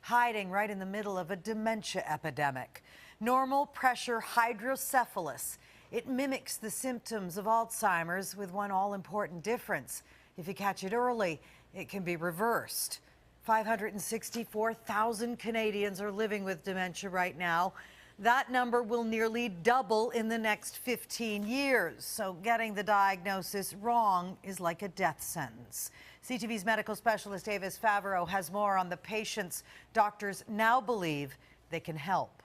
Hiding right in the middle of a dementia epidemic. Normal pressure hydrocephalus. It mimics the symptoms of Alzheimer's with one all-important difference. If you catch it early, it can be reversed. 564,000 Canadians are living with dementia right now. That number will nearly double in the next 15 years. So getting the diagnosis wrong is like a death sentence. CTV's medical specialist Avis Favreau has more on the patients doctors now believe they can help.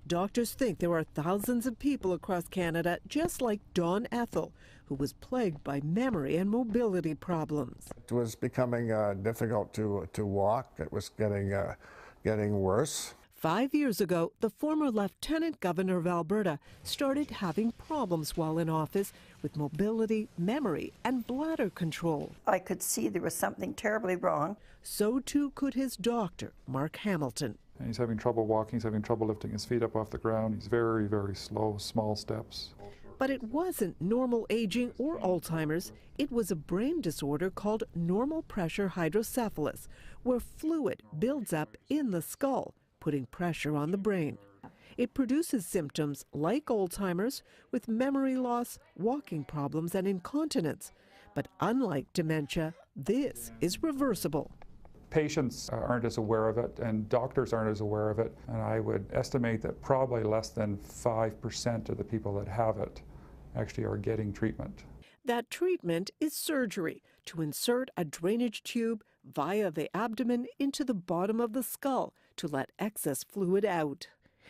Doctors think there are thousands of people across Canada just like Don Ethel, who was plagued by memory and mobility problems. It was becoming difficult to walk. It was getting worse. 5 years ago, the former Lieutenant Governor of Alberta started having problems while in office with mobility, memory, and bladder control. I could see there was something terribly wrong. So too could his doctor, Mark Hamilton. And he's having trouble walking, he's having trouble lifting his feet up off the ground. He's very, very slow, small steps. But it wasn't normal aging or Alzheimer's. It was a brain disorder called normal pressure hydrocephalus, where fluid builds up in the skull, putting pressure on the brain. It produces symptoms like Alzheimer's with memory loss, walking problems, and incontinence. But unlike dementia, this is reversible. Patients aren't as aware of it, and doctors aren't as aware of it. And I would estimate that probably less than 5% of the people that have it actually are getting treatment. That treatment is surgery to insert a drainage tube via the abdomen into the bottom of the skull to let excess fluid out.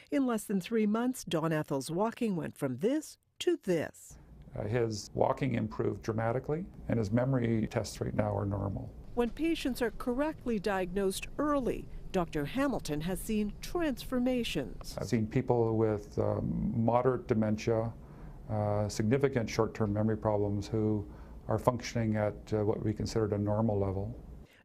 In less than 3 months, Don Ethel's walking went from this to this. His walking improved dramatically, and his memory tests right now are normal. When patients are correctly diagnosed early, Dr. Hamilton has seen transformations. I've seen people with moderate dementia, significant short-term memory problems who are functioning at what we considered a normal level.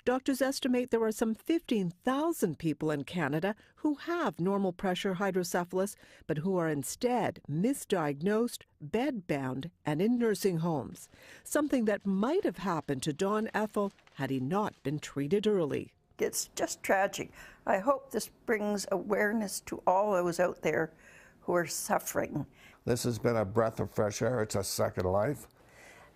Doctors estimate there are some 15,000 people in Canada who have normal pressure hydrocephalus, but who are instead misdiagnosed, bedbound, and in nursing homes. Something that might have happened to Don Ethel had he not been treated early. It's just tragic. I hope this brings awareness to all those out there who are suffering. This has been a breath of fresh air. It's a second life.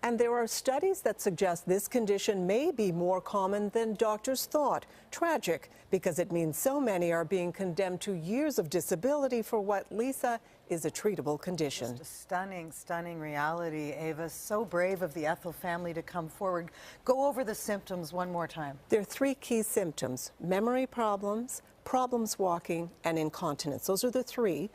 And there are studies that suggest this condition may be more common than doctors thought. Tragic, because it means so many are being condemned to years of disability for what, Lisa, is a treatable condition. Just a stunning, stunning reality, Ava. So brave of the Ethel family to come forward. Go over the symptoms one more time. There are 3 key symptoms: memory problems, problems walking, and incontinence. Those are the 3.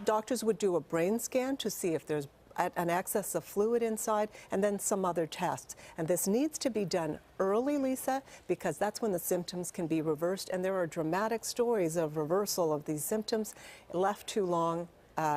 Doctors would do a brain scan to see if there's an excess of fluid inside, and then some other tests. And this needs to be done early, Lisa, because that's when the symptoms can be reversed. And there are dramatic stories of reversal of these symptoms. Left too long,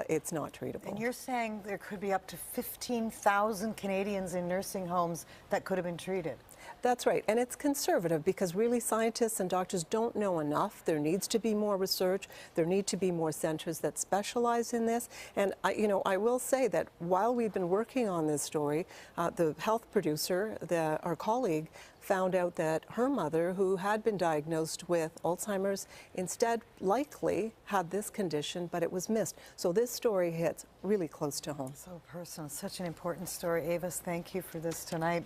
it's not treatable. And you're saying there could be up to 15,000 Canadians in nursing homes that could have been treated. That's right, and it's conservative because really scientists and doctors don't know enough. There needs to be more research. There need to be more centers that specialize in this. And I will say that while we've been working on this story, the health producer, our colleague, found out that her mother, who had been diagnosed with Alzheimer's, instead likely had this condition, but it was missed. So this story hits really close to home. So personal, such an important story. Avis, thank you for this tonight.